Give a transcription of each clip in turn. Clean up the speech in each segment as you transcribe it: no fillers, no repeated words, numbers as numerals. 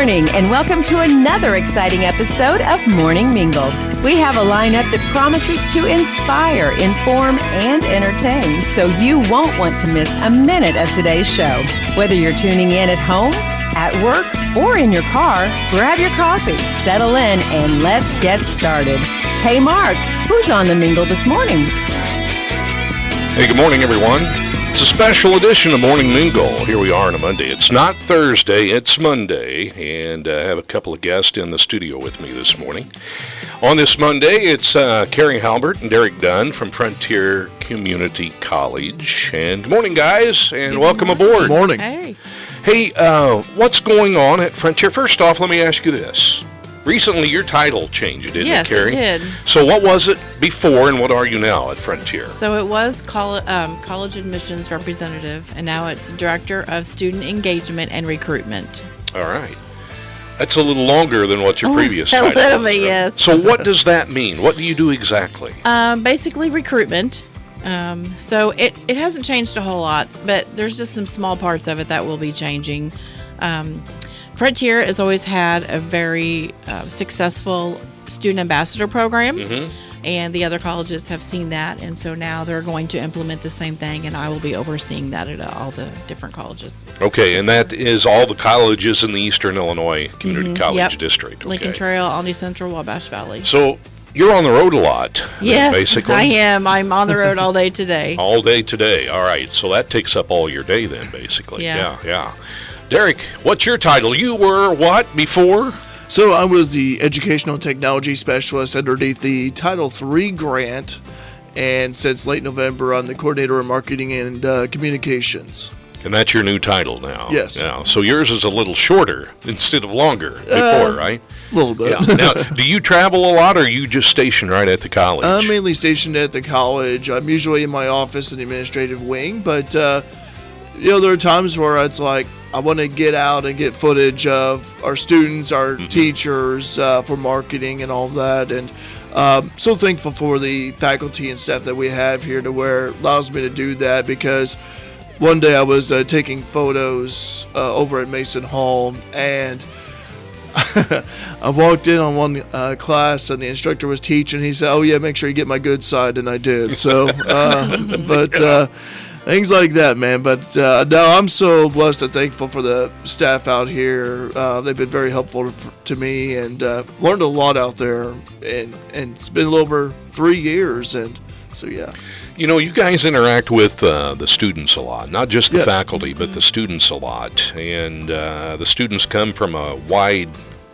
morning, and welcome to another exciting episode of Morning Mingle. We have a lineup that promises to inspire, inform, and entertain, so you won't want to miss a minute of today's show. Whether you're tuning in at home, at work, or in your car, grab your coffee, settle in, and let's get started. Hey, Mark, who's on the Mingle this morning? Hey, good morning, everyone. It's a special edition of Morning Mingle. Here we are on a Monday. It's not Thursday, it's Monday, and I have a couple of guests in the studio with me this morning. On this Monday, it's Carrie Halbert and Derek Dunn from Frontier Community College. And good morning, guys, and welcome aboard. Good morning. Hey, what's going on at Frontier? First off, let me ask you this. Recently, your title changed, didn't it, Carrie? Yes, it did. So what was it before, and what are you now at Frontier? So it was college admissions representative, and now it's Director of Student Engagement and Recruitment. All right. That's a little longer than what your previous title was. A little bit, yes. So what does that mean? What do you do exactly? Basically recruitment. So it hasn't changed a whole lot, but there's just some small parts of it that will be changing. Frontier has always had a very successful student ambassador program, and the other colleges have seen that, and so now they're going to implement the same thing, and I will be overseeing that at all the different colleges. Okay, and that is all the colleges in the Eastern Illinois Community College District. Okay. Lincoln Trail, Albany Central, Wabash Valley. So you're on the road a lot, yes, basically? I am. I'm on the road all day today. All day today. All right, so that takes up all your day then, basically. Yeah. Derek, what's your title? You were what before? So I was the Educational Technology Specialist underneath the Title III grant, and since late November, I'm the Coordinator of Marketing and Communications. And that's your new title now? Yes. Yeah. So yours is a little shorter instead of longer before, right? A little bit. Yeah. Now, do you travel a lot, or are you just stationed right at the college? I'm mainly stationed at the college. I'm usually in my office in the administrative wing, but there are times where it's like, I want to get out and get footage of our students, our teachers, for marketing and all of that. And so thankful for the faculty and staff that we have here to where it allows me to do that, because one day I was taking photos over at Mason Hall, and I walked in on one class, and the instructor was teaching. He said, "Oh yeah, make sure you get my good side," and I did. So, things like that, man. But no, I'm so blessed and thankful for the staff out here. They've been very helpful to me, and learned a lot out there. And it's been a little over 3 years, and so yeah. You know, you guys interact with the students a lot, not just the faculty, but the students a lot. And the students come from a wide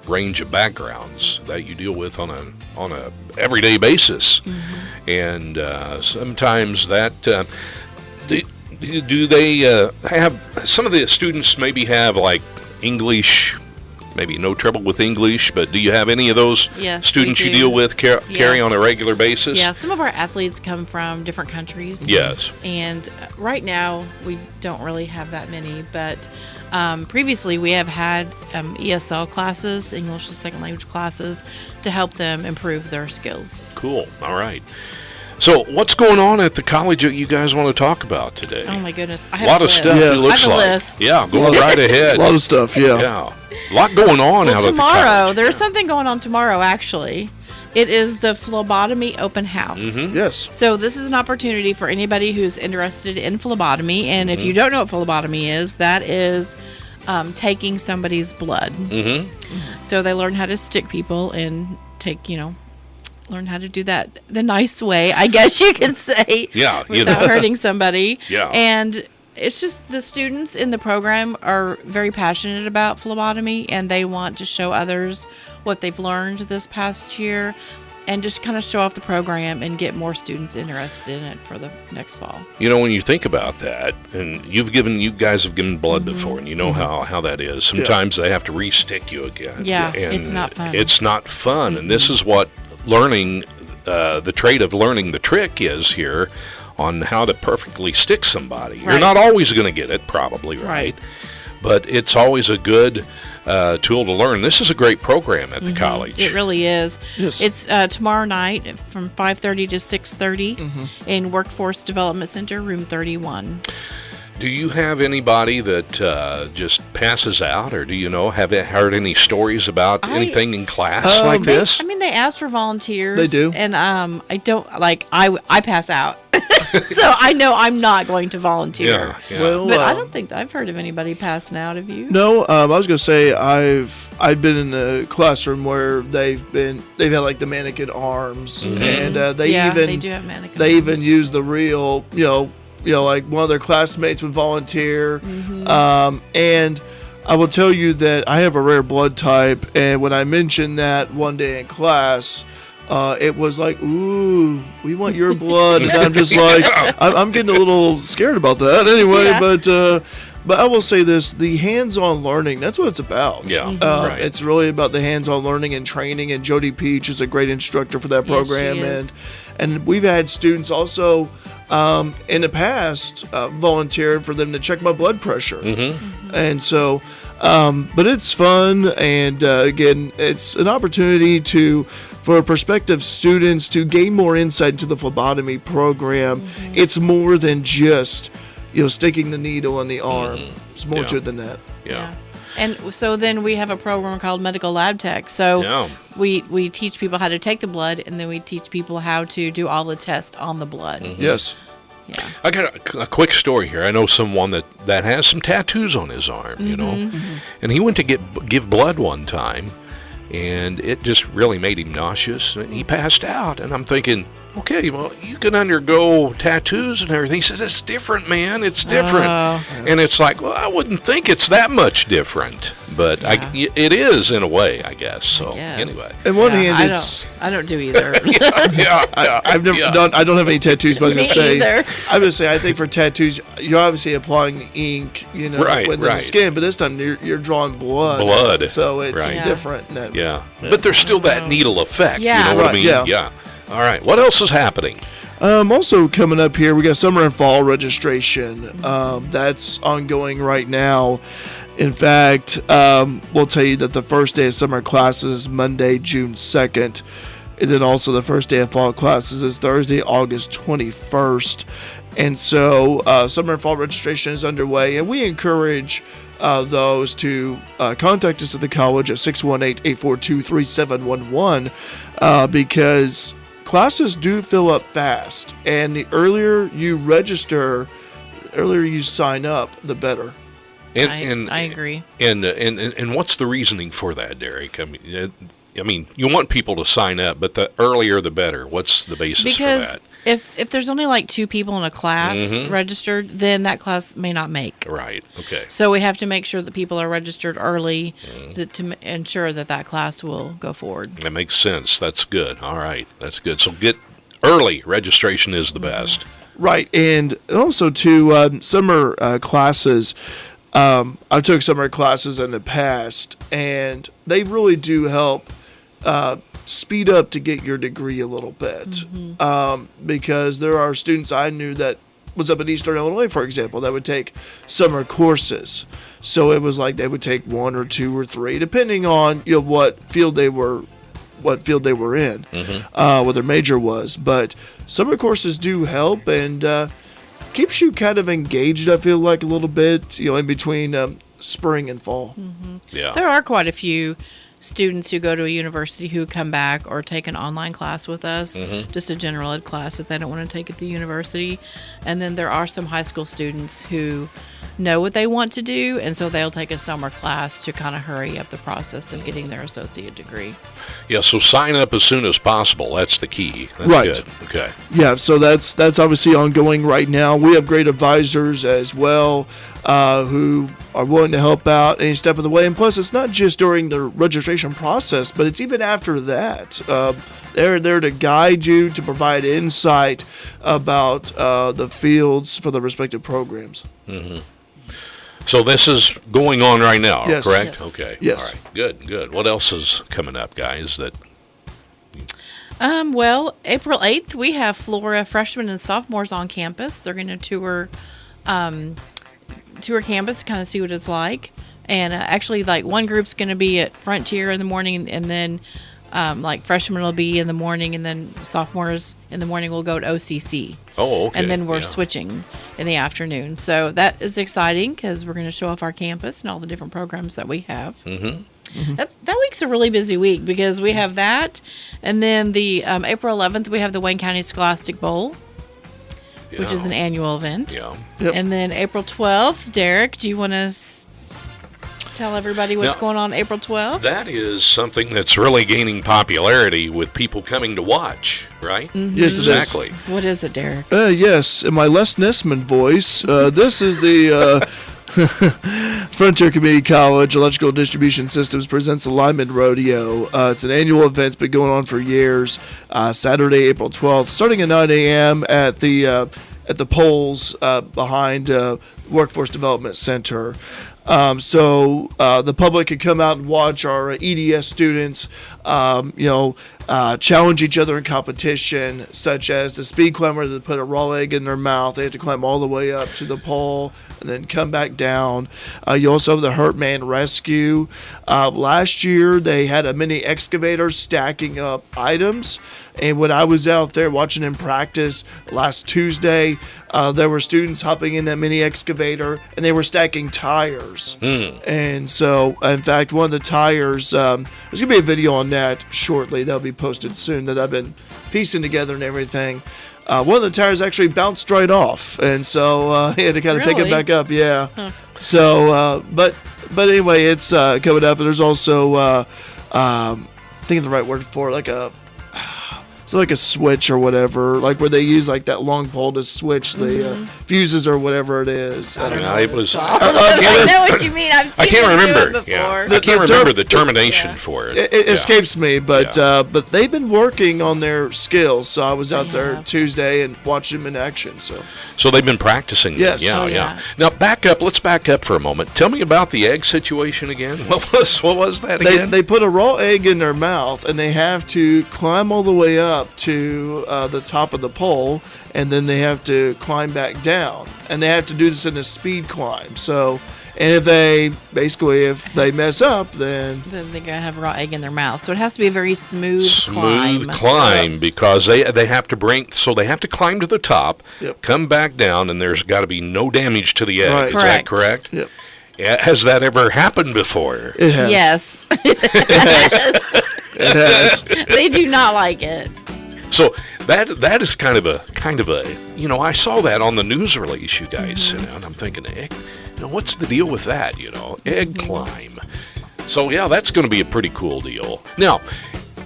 range of backgrounds that you deal with on a everyday basis. And sometimes that do they have, some of the students maybe have like English, maybe no trouble with English, but do you have any of those students you deal with, Carrie, on a regular basis? Yeah, some of our athletes come from different countries. Yes. And right now, we don't really have that many, but previously we have had ESL classes, English as a Second Language classes, to help them improve their skills. Cool. All right. So what's going on at the college that you guys want to talk about today? Oh, my goodness. I have a lot of stuff, it looks I have like. A list. Yeah, go right ahead. A lot of stuff, yeah. Yeah. A lot going on out at the college. Tomorrow, there's something going on tomorrow, actually. It is the phlebotomy open house. Yes. So this is an opportunity for anybody who's interested in phlebotomy. And if you don't know what phlebotomy is, that is taking somebody's blood. So they learn how to stick people and learn how to do that the nice way, I guess you could say, without hurting somebody. Yeah. And it's just the students in the program are very passionate about phlebotomy, and they want to show others what they've learned this past year, and just kind of show off the program and get more students interested in it for the next fall. You know, when you think about that, and you guys have given blood before, and you know how that is. Sometimes they have to re-stick you again. Yeah, and it's not fun. It's not fun, and this is what learning the trade of learning the trick is here on how to perfectly stick somebody. You're not always going to get it, probably, right? But it's always a good tool to learn. This is a great program at the college. It really is. Yes. It's tomorrow night from 5:30 to 6:30 in Workforce Development Center, room 31. Do you have anybody that just passes out, or do you have heard any stories about anything in class like this? I mean, they ask for volunteers. They do. And I don't, I pass out. So I know I'm not going to volunteer. Yeah. Well, But I don't think I've heard of anybody passing out. Have you? No, I was gonna say I've been in a classroom where they've had like the mannequin arms, and they do have mannequin they arms. even use the real like one of their classmates would volunteer, and I will tell you that I have a rare blood type, and when I mentioned that one day in class. It was like, ooh, we want your blood, and I'm just like, I'm getting a little scared about that anyway. Yeah. But I will say this: the hands-on learning, that's what it's about. Yeah, right. It's really about the hands-on learning and training. And Jody Peach is a great instructor for that Yes, program, she is. and we've had students also in the past volunteer for them to check my blood pressure, and so. But it's fun, and again, it's an opportunity for prospective students to gain more insight into the phlebotomy program. It's more than just sticking the needle in the arm. It's more to it than that. Yeah. And so then we have a program called Medical Lab Tech. So we teach people how to take the blood, and then we teach people how to do all the tests on the blood. Yes. Yeah. I got a quick story here. I know someone that has some tattoos on his arm, and he went to give blood one time, and it just really made him nauseous, and he passed out. And I'm thinking, okay, well, you can undergo tattoos and everything. He says, it's different, man. It's different. And it's like, well, I wouldn't think it's that much different, but it is in a way, I guess. So anyway. On one hand, I don't do either. I've never done. I don't have any tattoos, but I was Me gonna say. either. I would say I think for tattoos, you're obviously applying ink, within the skin, but this time you're drawing blood. So it's different. But there's still that needle effect. Yeah. You know what I mean? Yeah. All right. What else is happening? Also coming up here, we got summer and fall registration. That's ongoing right now. In fact, we'll tell you that the first day of summer classes is Monday, June 2nd. And then also the first day of fall classes is Thursday, August 21st. And so summer and fall registration is underway. And we encourage those to contact us at the college at 618-842-3711 because classes do fill up fast. And the earlier you register, the earlier you sign up, the better. And I agree. And what's the reasoning for that, Derek? I mean, you want people to sign up, but the earlier the better. What's the basis for that? If there's only like 2 people in a class registered, then that class may not make. Right. Okay. So we have to make sure that people are registered early to ensure that class will go forward. That makes sense. That's good. All right. That's good. So get early registration is the best. Right. And also to summer classes. I took summer classes in the past, and they really do help speed up to get your degree a little bit. Because there are students I knew that was up in Eastern Illinois, for example, that would take summer courses. So it was like they would take 1 or 2 or 3, depending on what field they were in, what their major was. But summer courses do help, and keeps you kind of engaged, I feel like, a little bit, in between spring and fall. Yeah. There are quite a few students who go to a university who come back or take an online class with us, just a general ed class if they don't want to take at the university. And then there are some high school students who know what they want to do, and so they'll take a summer class to kind of hurry up the process of getting their associate degree. Yeah, so sign up as soon as possible. That's the key. That's Right. good. Okay. Yeah, so that's obviously ongoing right now. We have great advisors as well who are willing to help out any step of the way. And plus, it's not just during the registration process, but it's even after that. They're there to guide you, to provide insight about the fields for the respective programs. So this is going on right now, Yes. correct? Yes. Okay. Yes. All right. Good. What else is coming up, guys? Well, April 8th, we have Flora freshmen and sophomores on campus. They're going to tour campus to kind of see what it's like. And actually, like, one group's going to be at Frontier in the morning, and then Like freshmen will be in the morning, and then sophomores in the morning will go to OCC. Oh, okay. And then we're switching in the afternoon. So that is exciting because we're going to show off our campus and all the different programs that we have. That week's a really busy week because we have that. And then the April 11th, we have the Wayne County Scholastic Bowl, which is an annual event. Yeah. Yep. And then April 12th, Derek, do you want to tell everybody what's going on April 12th? That is something that's really gaining popularity with people coming to watch, right? Yes, it is. Exactly. What is it, Derek? Yes, in my Les Nessman voice, this is the Frontier Community College Electrical Distribution Systems presents the Lyman Rodeo. It's an annual event. It's been going on for years. Saturday, April 12th, starting at 9 a.m. at the poles behind Workforce Development Center. So the public can come out and watch our EDS students, challenge each other in competition, such as the speed climber that put a raw egg in their mouth. They have to climb all the way up to the pole and then come back down. You also have the Hurt Man Rescue. Last year, they had a mini excavator stacking up items. And when I was out there watching them practice last Tuesday, there were students hopping in that mini excavator, and they were stacking tires. And so, in fact, one of the tires, there's going to be a video on that shortly. That'll be posted soon that I've been piecing together and everything. One of the tires actually bounced right off, and so he had to kind of pick it back up. Yeah. Huh. So, but anyway, it's coming up, and there's also, thinking the right word for it, like a switch or whatever, like where they use like that long pole to switch the fuses or whatever it is. I don't know. It was. I know what you mean. I've seen I can't them do remember. it before. Yeah. I can't remember the termination for it. It escapes me, but they've been working on their skills. So I was out there Tuesday and watched them in action. So they've been practicing. Yes. Yeah. Now let's back up for a moment. Tell me about the egg situation again. What was that again? They put a raw egg in their mouth, and they have to climb all the way up to the top of the pole, and then they have to climb back down, and they have to do this in a speed climb. So, and if they mess up, then they're gonna have a raw egg in their mouth. So it has to be a very smooth climb. Because they have to they have to climb to the top, come back down, and there's got to be no damage to the egg. Right. Is that correct? Yep. Has that ever happened before? It has. Yes. It has. They do not like it. So that is kind of a I saw that on the news release you guys sent out. I'm thinking, what's the deal with that? Egg climb. So that's going to be a pretty cool deal. Now,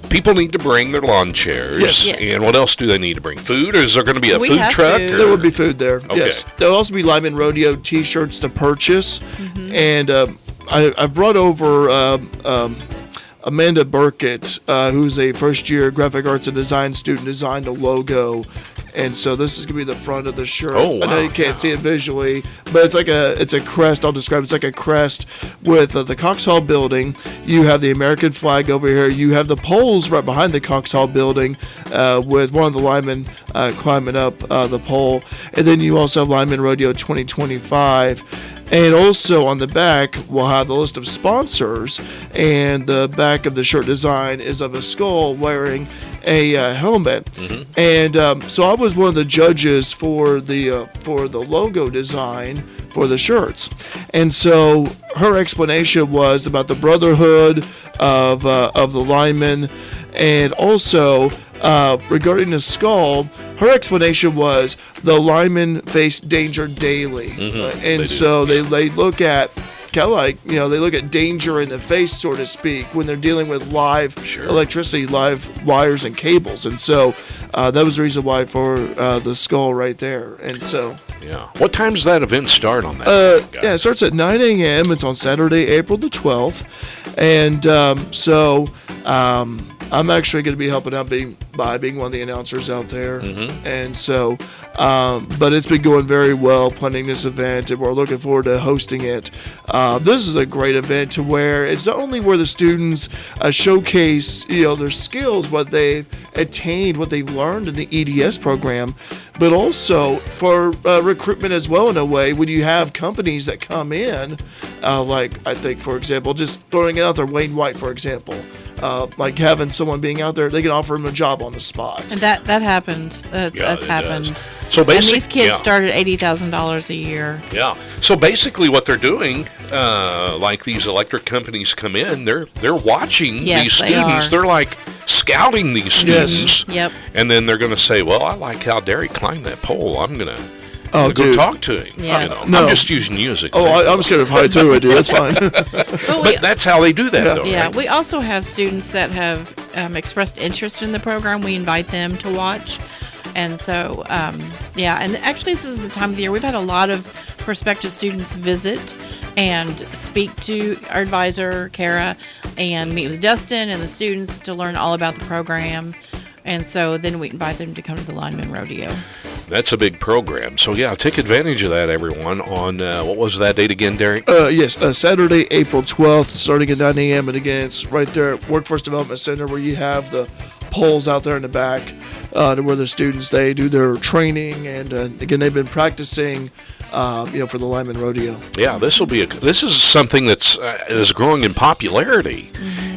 people need to bring their lawn chairs. Yes. And what else do they need to bring? Food? Or is there going to be a food truck? Food. There will be food there. Okay. Yes. There'll also be Lyman Rodeo T-shirts to purchase, and I brought over. Amanda Burkett, who's a first-year graphic arts and design student, designed a logo, and so this is gonna be the front of the shirt. Oh, wow. I know you can't see it visually, but it's a crest. I'll describe it. It's like a crest with the Cox Hall building. You have the American flag over here. You have the poles right behind the Cox Hall building, with one of the linemen climbing up the pole, and then you also have Lyman Rodeo 2025. And also on the back, we'll have the list of sponsors, and the back of the shirt design is of a skull wearing a helmet. And so I was one of the judges for the logo design for the shirts. And so her explanation was about the brotherhood of the linemen, and also regarding the skull, her explanation was the linemen face danger daily, and so they look at kind of like they look at danger in the face, so to speak, when they're dealing with live electricity, live wires and cables, and so that was the reason why for the skull right there, and so. Yeah. What time does that event start on that? It starts at 9 a.m. It's on Saturday, April the 12th, and I'm actually going to be helping out by being one of the announcers out there. And so, but it's been going very well planning this event, and we're looking forward to hosting it. This is a great event to where it's not only where the students showcase, their skills, what they've attained, what they've learned in the EDS program, but also for recruitment as well in a way when you have companies that come in, like I think, for example, just throwing it out there, Wayne White, for example. like having someone being out there, they can offer them a job on the spot. And that happened. That's it happened. does. So And basically, these kids start at $80,000 a year. Yeah. So basically, what they're doing, like these electric companies come in, they're watching Yes, these they students. are. They're like scouting these students. Yep. And then they're going to say, "Well, I like how Derek climbed that pole. I'm going to." Oh, go dude. talk to him. Yes. You know? No. I'm just using music. Oh, I'm scared of heights anyway, dude. That's fine. But that's how they do that, though, Yeah, right? we also have students that have expressed interest in the program. We invite them to watch. And so, and actually this is the time of the year. We've had a lot of prospective students visit and speak to our advisor, Kara, and meet with Dustin and the students to learn all about the program. And so then we invite them to come to the Lineman Rodeo. That's a big program. So, yeah, take advantage of that, everyone, on, what was that date again, Derek? Yes, Saturday, April 12th, starting at 9 a.m. And again, it's right there at Workforce Development Center where you have the poles out there in the back to where the students, they do their training. And again, they've been practicing, for the Lineman Rodeo. Yeah, this is something that's is growing in popularity.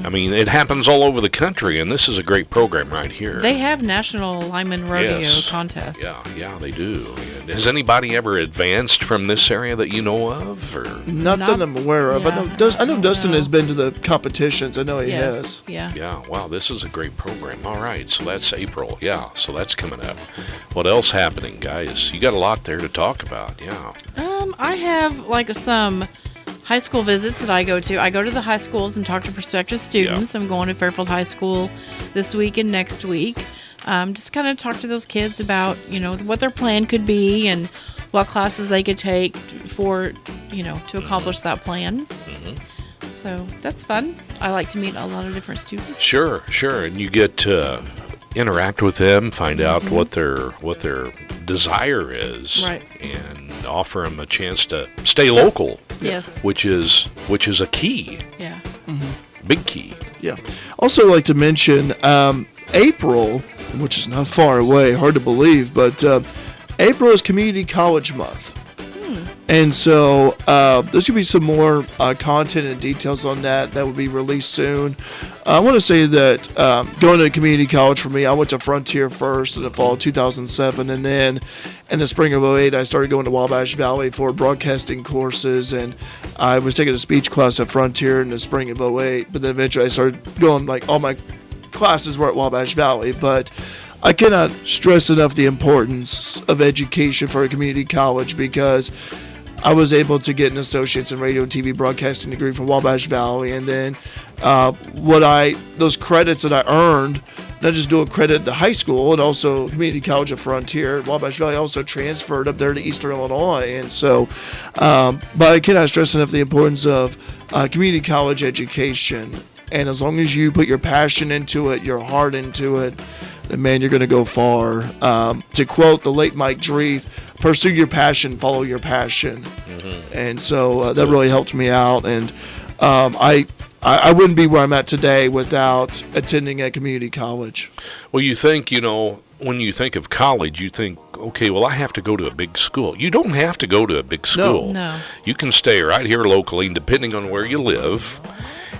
I mean, it happens all over the country, and this is a great program right here. They have national Lineman Rodeo contests. Yeah, they do. And has anybody ever advanced from this area that you know of? Or? Not that I'm aware of. Yeah. I know Dustin has been to the competitions. I know he has. Yeah. Yeah, wow, this is a great program. All right, so that's April. Yeah, so that's coming up. What else happening, guys? You got a lot there to talk about. Yeah. I have some high school visits that I go to. I go to the high schools and talk to prospective students. I'm going to Fairfield High School this week and next week. Just kind of talk to those kids about, what their plan could be and what classes they could take to accomplish that plan. Mm-hmm. So that's fun. I like to meet a lot of different students. Sure. And you get to interact with them, find out what their desire is, right, and offer them a chance to stay local. Yes, which is a key. Yeah, big key. Yeah. Also, like to mention April, which is not far away, hard to believe, but April is Community College Month. And so there's going to be some more content and details on that will be released soon. I want to say that going to community college for me, I went to Frontier first in the fall of 2007, and then in the spring of 2008, I started going to Wabash Valley for broadcasting courses, and I was taking a speech class at Frontier in the spring of 2008, but then eventually I started going, all my classes were at Wabash Valley, but I cannot stress enough the importance of education for a community college because I was able to get an associate's in radio and TV broadcasting degree from Wabash Valley, and then those credits that I earned, not just dual credit at the high school and also community college at Frontier, Wabash Valley also transferred up there to Eastern Illinois, and so, but I cannot stress enough the importance of community college education, and as long as you put your passion into it, your heart into it, then man, you're going to go far. To quote the late Mike Dreeth, pursue your passion, follow your passion. Mm-hmm. And so that really helped me out. And I wouldn't be where I'm at today without attending a community college. Well, you think, when you think of college, you think, okay, well, I have to go to a big school. You don't have to go to a big school. No. You can stay right here locally, depending on where you live,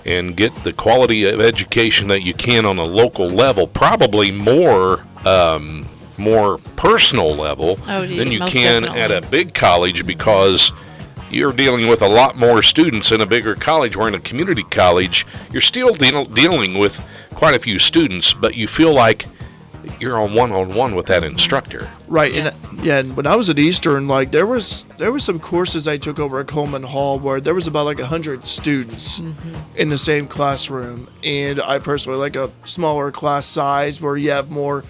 and get the quality of education that you can on a local level, probably more personal level than you can definitely at a big college, because you're dealing with a lot more students in a bigger college, where in a community college, you're still dealing with quite a few students, but you feel like you're on one-on-one with that instructor. Right. Yes. And when I was at Eastern, there was some courses I took over at Coleman Hall where there was about 100 students in the same classroom. And I personally like a smaller class size where you have more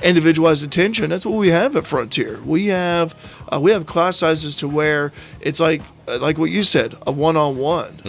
individualized attention. That's what we have at Frontier. We have class sizes to where it's like what you said, a one-on-one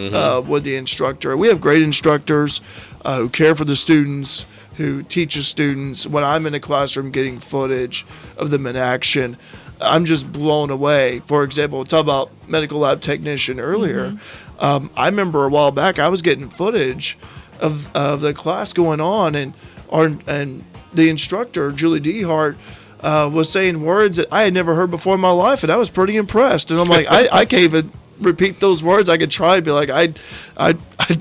with the instructor. We have great instructors who care for the students, who teaches students. When I'm in a classroom getting footage of them in action, I'm just blown away. For example, we'll talk about medical lab technician earlier. I remember a while back I was getting footage of the class going on, and the instructor, Julie Dehart, was saying words that I had never heard before in my life, and I was pretty impressed. And I'm like, I can't even repeat those words. I could try and be like, I'd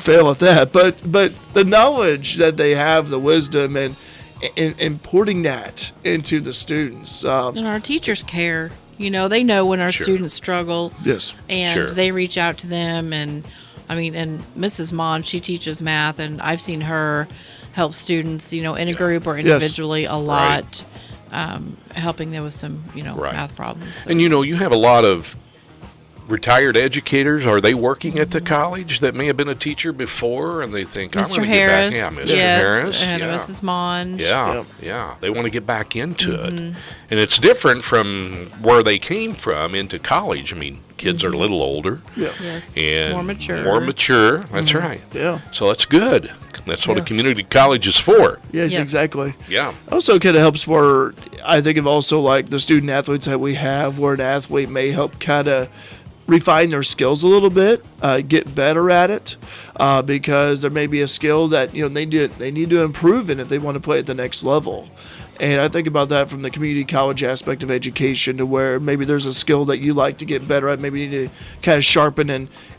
fail at that. But the knowledge that they have, the wisdom, and putting that into the students. And our teachers care. They know when our students struggle. Yes. And they reach out to them. And and Mrs. Mon, she teaches math, and I've seen her help students, in a group or individually a lot, helping them with some, math problems. So. And you have a lot of retired educators. Are they working at the college that may have been a teacher before, and they think, Mr. I'm going to Harris, get back? Yeah, Mr. Harris. And Mrs. Mond. Yeah. They want to get back into it. And it's different from where they came from into college. Kids are a little older. Yeah. Yes. And more mature. That's right. Yeah. So that's good. That's what a community college is for. Yes, exactly. Yeah. Also kind of helps where I think of also like the student athletes that we have, where an athlete may help kind of refine their skills a little bit, get better at it, because there may be a skill that they need to improve in if they want to play at the next level. And I think about that from the community college aspect of education, to where maybe there's a skill that you like to get better at, maybe you need to kind of sharpen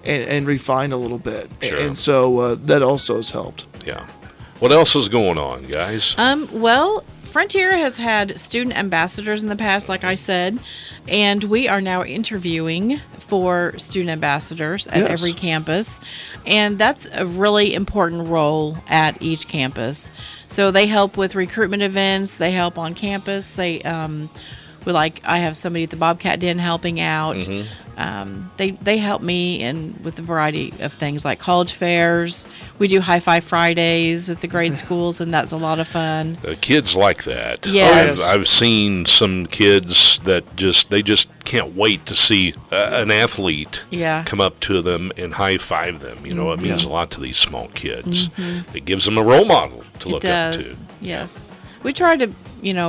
and refine a little bit. Sure. And so that also has helped. Yeah. What else is going on, guys? Well, Frontier has had student ambassadors in the past, like I said, and we are now interviewing for student ambassadors at every campus, and that's a really important role at each campus. So they help with recruitment events, they help on campus, I have somebody at the Bobcat Den helping out. They help me with a variety of things like college fairs. We do High Five Fridays at the grade schools, and that's a lot of fun. Kids like that. Yes. I've seen some kids that they just can't wait to see an athlete come up to them and high five them. It means a lot to these small kids. It gives them a role model to look up to. Yes. We try to,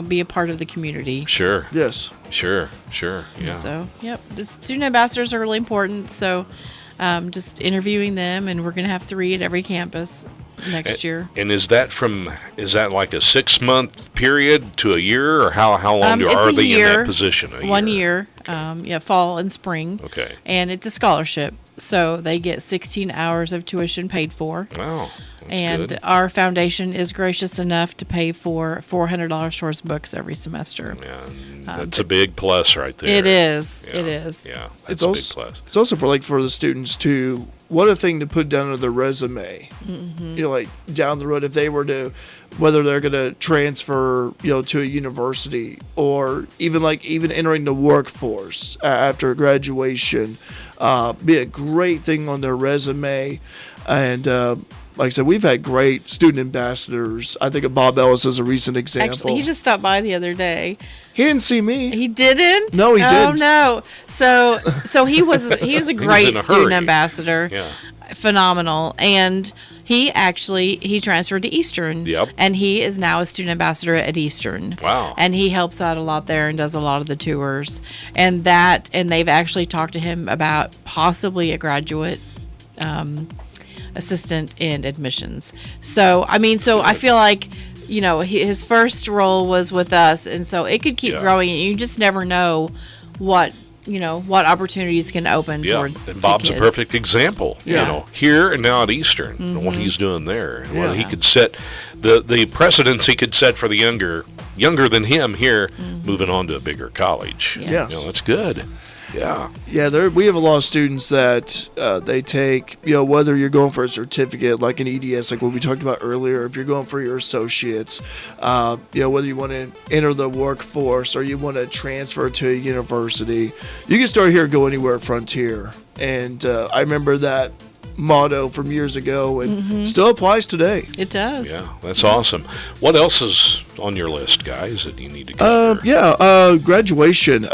be a part of the community. Sure. Yes. Sure. Yeah. So, the student ambassadors are really important. So, just interviewing them, and we're going to have 3 at every campus next year. And is that like a 6-month period to a year, or how long are they in that position? 1 year. Fall and spring. Okay. And it's a scholarship, so they get 16 hours of tuition paid for. Wow. And good. Our foundation is gracious enough to pay for $400 towards books every semester. Yeah, that's a big plus right there. It is. Yeah. It is. Yeah, that's a big plus. It's also for the students too. What a thing to put down on their resume. Like down the road, if they were to, whether they're going to transfer, to a university, or even entering the workforce after graduation, be a great thing on their resume. And like I said, we've had great student ambassadors. I think of Bob Ellis as a recent example. Actually, he just stopped by the other day. He didn't see me. He didn't? No, he didn't. Oh, no. So he was a great student ambassador. Yeah. Phenomenal. And he transferred to Eastern. Yep. And he is now a student ambassador at Eastern. Wow. And he helps out a lot there and does a lot of the tours. And they've actually talked to him about possibly a graduate assistant in admissions. So I feel like, his first role was with us, and so it could keep growing, and you just never know what opportunities can open towards and Bob's kids. a perfect example. Here and now at Eastern, and what he's doing there, and what he could set, the precedents he could set for the younger than him here, moving on to a bigger college. Yes. That's good. Yeah. Yeah, we have a lot of students that they take, whether you're going for a certificate like an EDS, like what we talked about earlier, if you're going for your associates, whether you want to enter the workforce or you want to transfer to a university, you can start here and go anywhere at Frontier. And I remember that motto from years ago, and still applies today. It does. Yeah, that's awesome. What else is on your list, guys, that you need to cover? Graduation.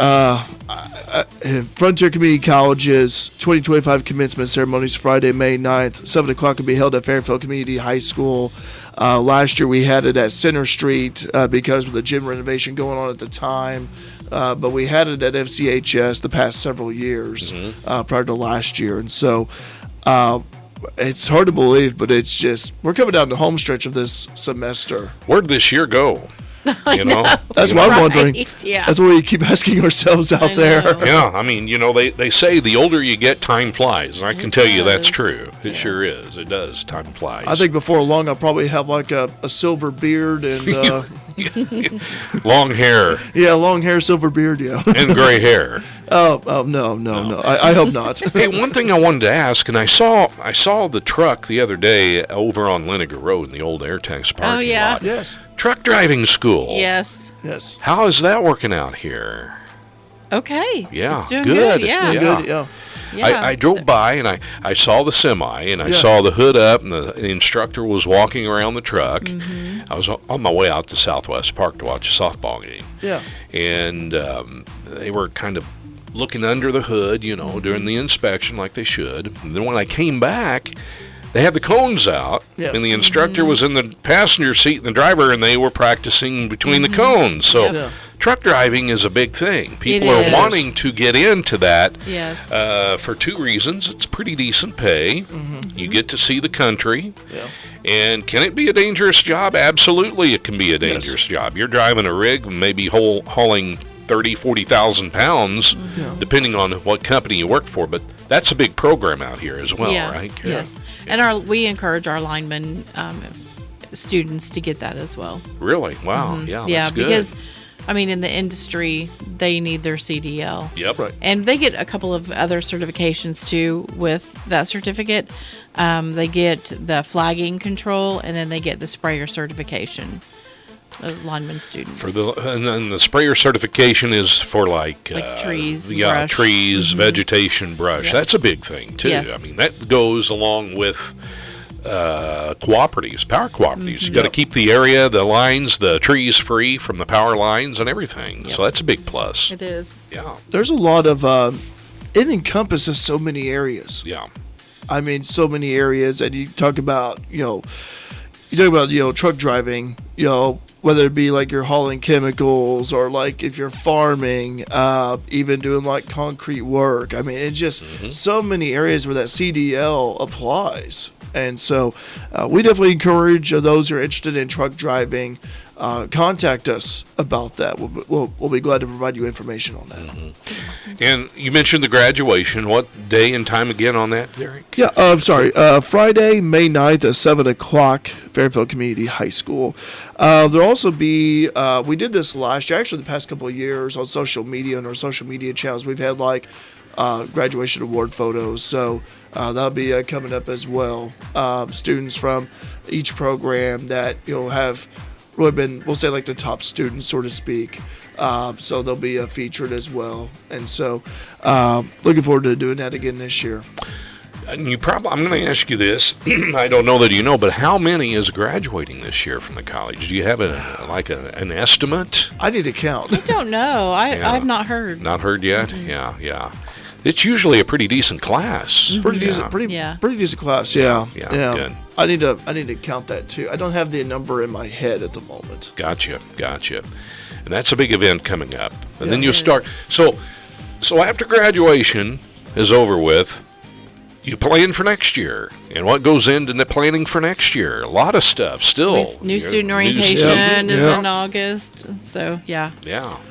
Frontier Community College's 2025 commencement ceremonies Friday, May 9th. 7 o'clock will be held at Fairfield Community High School. Last year we had it at Center Street because of the gym renovation going on at the time. But we had it at FCHS the past several years prior to last year. And so it's hard to believe, but it's just, we're coming down the home stretch of this semester. Where'd this year go? You know? That's what I'm wondering. Yeah. That's what we keep asking ourselves out I there. know. Yeah, I mean, they say the older you get, time flies, and I can tell you that's does. true. It sure Yes. is. It does. Time flies. I think before long I'll probably have like a silver beard and long hair long hair, silver beard, and gray hair. Oh no. I hope not. Hey, one thing I wanted to ask, and I saw the truck the other day over on Leniger Road in the old Airtex parking yeah. lot. Yes. Truck driving school. Yes. Yes. How is that working out here? Okay. Yeah, It's doing good. good. Yeah. Yeah. Good, yeah. Yeah. I drove by and I saw the semi and I saw the hood up and the instructor was walking around the truck. Mm-hmm. I was on my way out to Southwest Park to watch a softball game. Yeah. And they were kind of looking under the hood, during the inspection like they should. And then when I came back, they had the cones out, Yes. and the instructor was in the passenger seat and the driver, and they were practicing between the cones. So Yeah. truck driving is a big thing. People It are is. wanting to get into that Yes. for two reasons. It's pretty decent pay. You get to see the country. Yeah. And can it be a dangerous job? Absolutely, it can be a dangerous job. You're driving a rig, maybe hauling 30, 40,000 pounds, depending on what company you work for. But that's a big program out here as well, right? Yes. And we encourage our linemen students to get that as well. Really? Wow. Yeah, that's good. Because in the industry, they need their CDL. Yep. Right. And they get a couple of other certifications too with that certificate. They get the flagging control, and then they get the sprayer certification. Lineman students. And then the sprayer certification is for like trees, brush. Trees, Mm-hmm. vegetation, brush. Yes. That's a big thing too. Yes. That goes along with cooperatives, power cooperatives. You got to keep the area, the lines, the trees free from the power lines and everything. So that's a big plus. It is. Yeah. There's a lot of it encompasses so many areas. Yeah. So many areas, and you talk about truck driving, whether it be like you're hauling chemicals or like if you're farming, even doing like concrete work. It's just so many areas where that CDL applies. And so we definitely encourage those who are interested in truck driving, contact us about that. We'll be glad to provide you information on that. And you mentioned the graduation. What day and time again on that, Derek? Yeah, I'm sorry. Friday, May 9th at 7 o'clock, Fairfield Community High School. There'll also be, we did this last year, actually the past couple of years on social media and our social media channels. We've had like graduation award photos. So that'll be coming up as well. Students from each program that, have really been, we'll say like the top students, so to speak. So they'll be featured as well. And so looking forward to doing that again this year. And I'm going to ask you this. I don't know that you know, but how many is graduating this year from the college? Do you have an estimate? I need to count. I don't know. I've not heard. Not heard yet? Yeah. It's usually a pretty decent class. Pretty decent, pretty decent class. Yeah. Good. I need to count that too. I don't have the number in my head at the moment. Gotcha. And that's a big event coming up. And then Yeah. you start. So after graduation is over with, you plan for next year. And what goes into the planning for next year? A lot of stuff still. New student orientation is in August. So, yeah.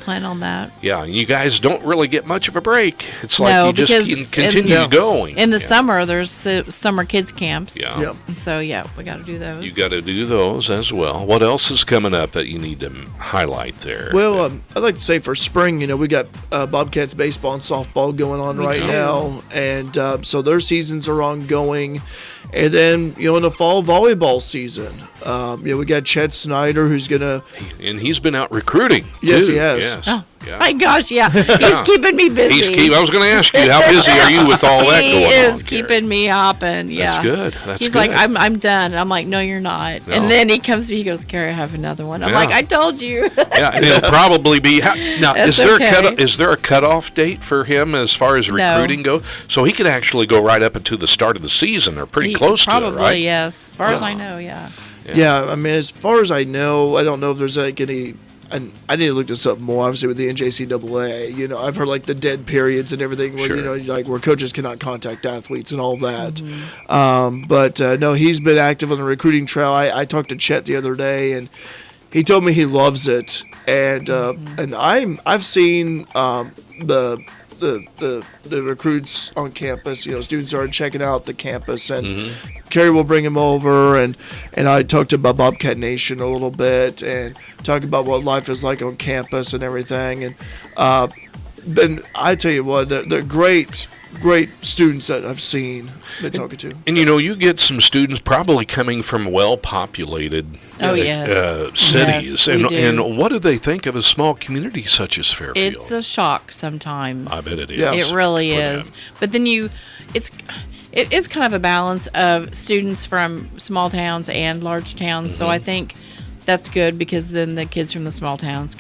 Plan on that. Yeah, and you guys don't really get much of a break. It's like No, you just because continue going. In the summer, there's summer kids camps. Yeah. Yep. And so, we got to do those. You got to do those as well. What else is coming up that you need to highlight there? Well, I'd like to say for spring, we got Bobcats baseball and softball going on right now, and so their seasons are ongoing. And then, in the fall volleyball season, we got Chet Snyder, who's gonna, and he's been out recruiting. Yes, too. he has. Yes. Oh, Yeah. my gosh, he's keeping me busy. I was going to ask you, how busy are you with all that going on? He is Carrie? keeping me hopping. Yeah, That's good. He's good. like, I'm done. And I'm like, no, you're not. No. And then he comes to me, he goes, Carrie, I have another one. I'm Yeah. like, I told you. Yeah, and it'll probably be now. That's Is there a cutoff date for him as far as recruiting goes? So he could actually go right up until the start of the season, or pretty close to it, right? Probably, yes. As far as I know, yeah. Yeah, as far as I know, I don't know if there's like any. And I need to look this up more, obviously, with the NJCAA. I've heard like the dead periods and everything, where Sure. like where coaches cannot contact athletes and all that. But no, he's been active on the recruiting trail. I talked to Chet the other day, and he told me he loves it, and I've seen the recruits on campus. Students are checking out the campus, and Carrie will bring him over, and I talked about Bobcat Nation a little bit, and talk about what life is like on campus and everything. And I tell you what, they're great students that I've seen, been talking to. And you get some students probably coming from well-populated cities. Yes, and what do they think of a small community such as Fairfield? It's a shock sometimes. I bet it is. Yeah. It really is. them. But then it is kind of a balance of students from small towns and large towns. So I think that's good, because then the kids from the small towns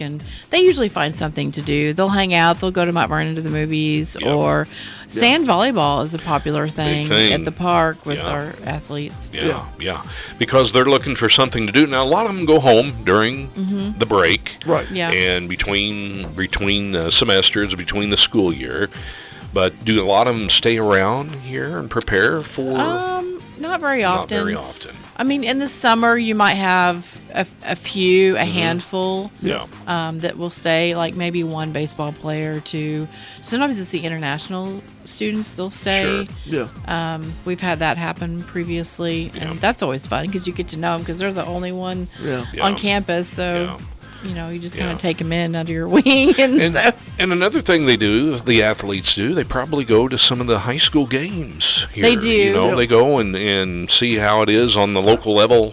they usually find something to do. They'll hang out, they'll go to Mount Vernon to the movies, or sand volleyball is a popular thing at the park with our athletes. Yeah. Because they're looking for something to do. Now, a lot of them go home during the break. Right. Yeah. And between semesters, between the school year. But do a lot of them stay around here and prepare for? Not very often. Not very often. I mean, in the summer, you might have a handful that will stay, like maybe one baseball player or two. Sometimes it's the international students, they'll stay. Sure. Yeah. We've had that happen previously, and that's always fun because you get to know them because they're the only one on campus. So, you just kind of take them in under your wing. And another thing the athletes do, they probably go to some of the high school games here. They do. They go and see how it is on the local level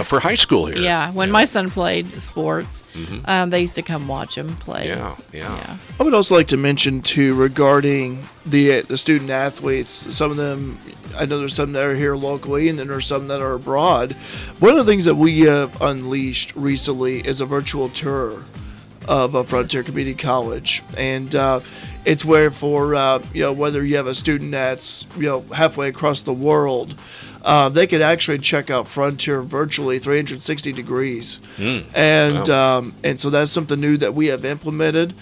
for high school here. Yeah, when my son played sports, they used to come watch him play. Yeah. I would also like to mention too, regarding the student athletes. Some of them, I know there's some that are here locally, and then there's some that are abroad. One of the things that we have unleashed recently is a virtual tour of a Frontier Community College, and it's where for whether you have a student that's halfway across the world, they could actually check out Frontier virtually 360 degrees, and so that's something new that we have implemented.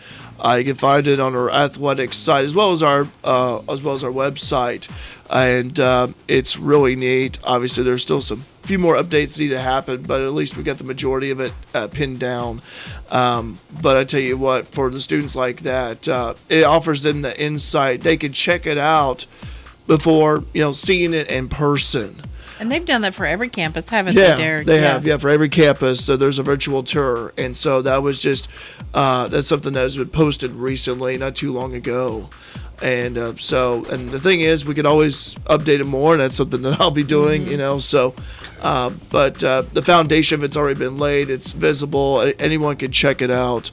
You can find it on our athletics site as well as our website, and it's really neat. Obviously, there's still a few more updates need to happen, but at least we got the majority of it pinned down. But I tell you what, for the students like that, it offers them the insight. They can check it out before seeing it in person. And they've done that for every campus, haven't they, Derek? They have. Yeah, for every campus. So there's a virtual tour. And so that was just, that's something that has been posted recently, not too long ago. And and the thing is, we could always update it more, and that's something that I'll be doing, but the foundation of it's already been laid. It's visible. Anyone can check it out.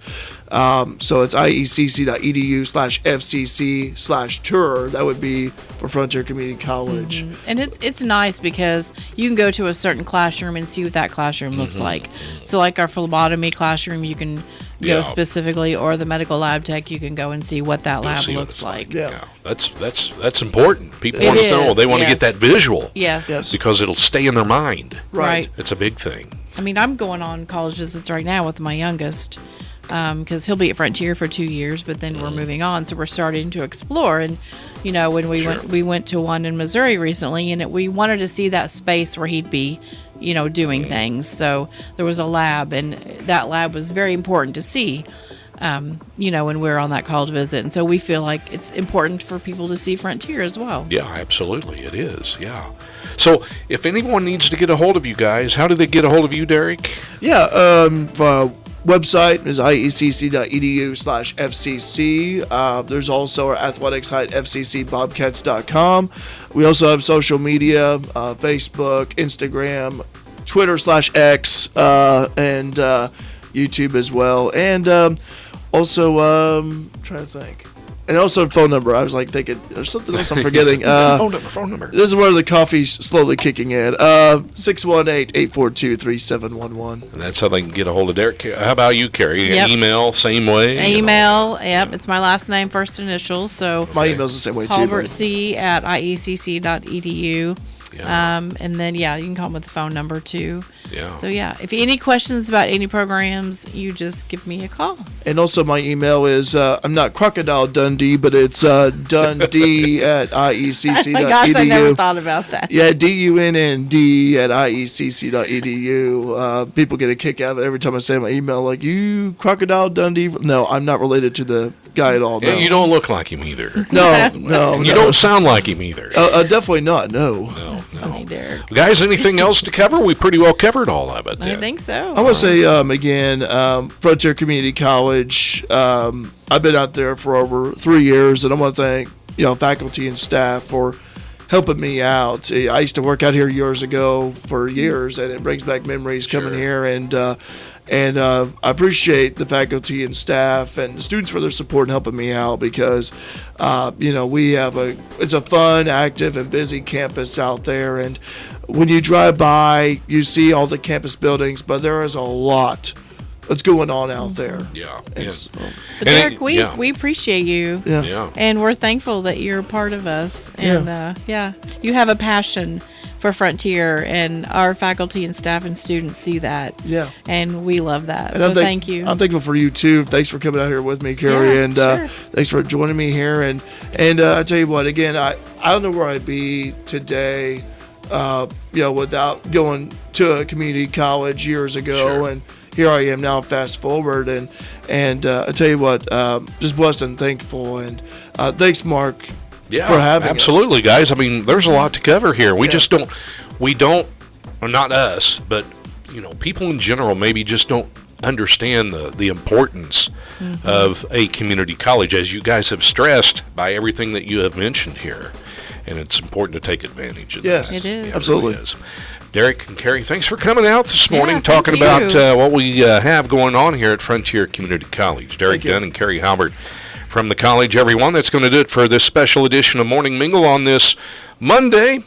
So it's iecc.edu/FCC/tour. That would be for Frontier Community College. And it's nice because you can go to a certain classroom and see what that classroom looks like. So like our phlebotomy classroom, you can go specifically, or the medical lab tech, you can go and see what that lab looks like. Yeah. That's important. People want to know. They want to get that visual. Yes. Because it'll stay in their mind. Right. It's a big thing. I mean, I'm going on college visits right now with my youngest, because he'll be at Frontier for 2 years, but then we're moving on, so we're starting to explore. And when we went to one in Missouri recently, and we wanted to see that space where he'd be doing things. So there was a lab, and that lab was very important to see when we're on that college visit. And so we feel like it's important for people to see Frontier as well. Yeah, absolutely. It is. Yeah. So if anyone needs to get a hold of you guys, how do they get a hold of you, Derek? Yeah. Website is iecc.edu/FCC. There's also our athletic site, fccbobcats.com. We also have social media, Facebook, Instagram, Twitter/X, and YouTube as well. And also, trying to think. And also phone number. I was like thinking, there's something else I'm forgetting. Phone number. This is where the coffee's slowly kicking in. 618-842-3711. And that's how they can get a hold of Derek. How about you, Carrie? Yep. Email, same way? Email, it's my last name, first initial. So my email's the same way too. HalbertC@iecc.edu. And then, you can call them with the phone number too. Yeah. So yeah, if any questions about any programs, you just give me a call. And also my email is, I'm not Crocodile Dundee, but it's Dundee at iecc.edu. My gosh, I never thought about that. Yeah, DUNND at iecc.edu. People get a kick out of it every time I say my email, like, you Crocodile Dundee. No, I'm not related to the guy at all. No. Yeah, you don't look like him either. No. You don't sound like him either. Definitely not, no. That's funny, Derek. Guys, anything else to cover? We pretty well covered all of it. I think so. I want to say, again, Frontier Community College, I've been out there for over 3 years, and I want to thank, faculty and staff for helping me out. I used to work out here years ago for years, and it brings back memories coming here, and I appreciate the faculty and staff and the students for their support and helping me out because, it's a fun, active, and busy campus out there. And when you drive by, you see all the campus buildings, but there is a lot that's going on out there. Yeah. It's, But Derek, we appreciate you. Yeah. And we're thankful that you're a part of us. And you have a passion for Frontier, and our faculty and staff and students see that. Yeah. And we love that. And so thank you. I'm thankful for you too. Thanks for coming out here with me, Carrie, and sure. thanks for joining me here. And I tell you what, again, I don't know where I'd be today, without going to a community college years ago. Sure. And here I am now, fast forward, and I tell you what, just blessed and thankful. And thanks, Mark. Yeah, for having absolutely, guys. I mean, there's a lot to cover here. We just don't, well, not us, but, people in general maybe just don't understand the importance of a community college, as you guys have stressed by everything that you have mentioned here. And it's important to take advantage of that. Yes, it is. Absolutely. It really is. Derek and Carrie, thanks for coming out this morning, thank talking you. about what we have going on here at Frontier Community College. Derek Thank you. Dunn and Carrie Halbert from the college, everyone. That's going to do it for this special edition of Morning Mingle on this Monday.